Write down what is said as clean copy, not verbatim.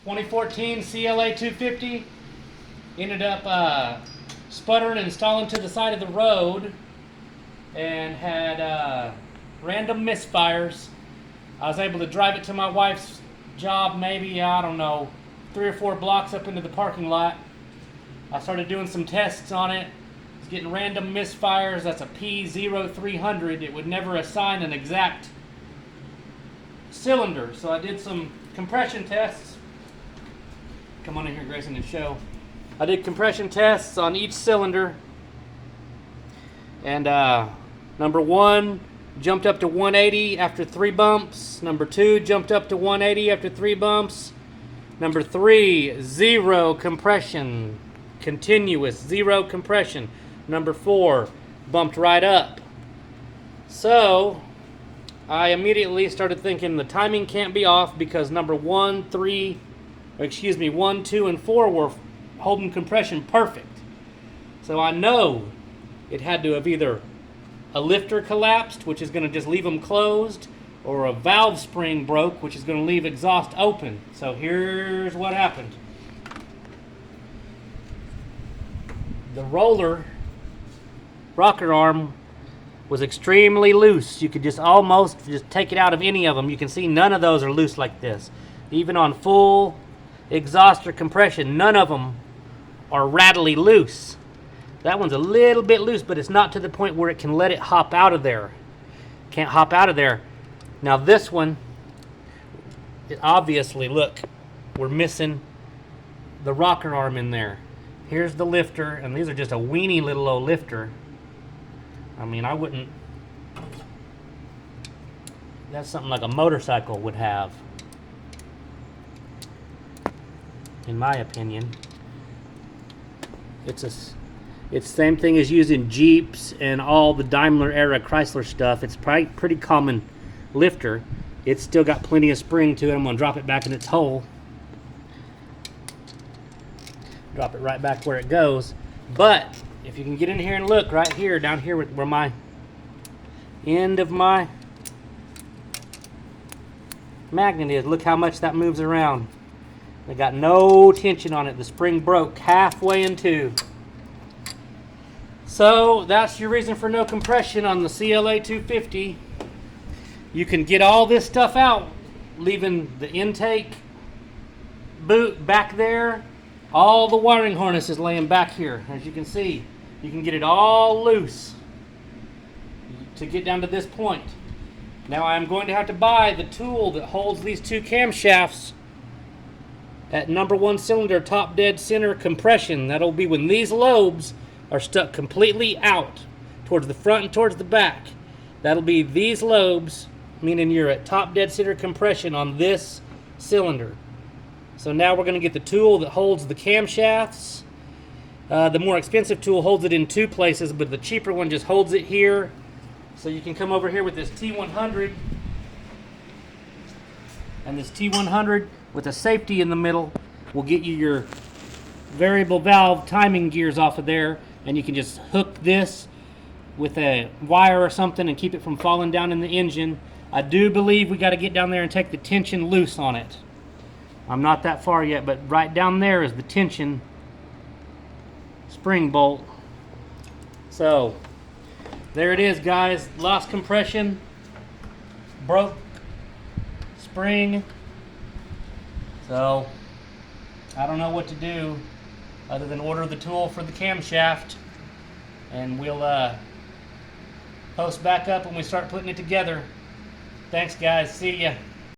2014 CLA250. Ended up sputtering and stalling to the side of the road and had random misfires. I was able to drive it to my wife's job, maybe, I don't know, 3 or 4 blocks up into the parking lot. I started doing some tests on it. It's getting random misfires. That's a P0300. It would never assign an exact cylinder. So I did some compression tests. Come on in here, Grayson, and show. I did compression tests on each cylinder. And number 1 jumped up to 180 after 3 bumps. Number 2 jumped up to 180 after 3 bumps. Number 3, 0 compression. Continuous, 0 compression. Number 4, bumped right up. So I immediately started thinking the timing can't be off because number 1, 2, and 4 were holding compression perfect. So I know it had to have either a lifter collapsed, which is going to just leave them closed, or a valve spring broke, which is going to leave exhaust open. So here's what happened. The rocker arm was extremely loose. You could just almost take it out of any of them. You can see none of those are loose like this. Even on full exhaust or compression, none of them are rattly loose. That one's a little bit loose, but it's not to the point where it can let it hop out of there. Can't hop out of there. Now this one, obviously, look, we're missing the rocker arm in there. Here's the lifter, and these are just a weeny little old lifter. I mean, I wouldn't, that's something like a motorcycle would have, in my opinion. It's the same thing as using Jeeps and all the Daimler era Chrysler stuff. It's probably pretty common lifter. It's still got plenty of spring to it. I'm gonna drop it back in its hole. Drop it right back where it goes. But if you can get in here and look right here, down here where my end of my magnet is, look how much that moves around. They got no tension on it. The spring broke halfway in two. So that's your reason for no compression on the CLA250. You can get all this stuff out, leaving the intake boot back there. All the wiring harness is laying back here. As you can see, you can get it all loose to get down to this point. Now I'm going to have to buy the tool that holds these 2 camshafts at number 1 cylinder, top dead center compression. That'll be when these lobes are stuck completely out towards the front and towards the back. That'll be these lobes, meaning you're at top dead center compression on this cylinder. So now we're going to get the tool that holds the camshafts. The more expensive tool holds it in 2 places, but the cheaper one just holds it here. So you can come over here with this T100 and this T100 with a safety in the middle will get you your variable valve timing gears off of there, and you can just hook this with a wire or something and keep it from falling down in the engine. I do believe we got to get down there and take the tension loose on it. I'm not that far yet, but right down there is the tension spring bolt. So there it is, guys. Lost compression, broke spring. So I don't know what to do other than order the tool for the camshaft, and we'll post back up when we start putting it together. Thanks, guys. See ya.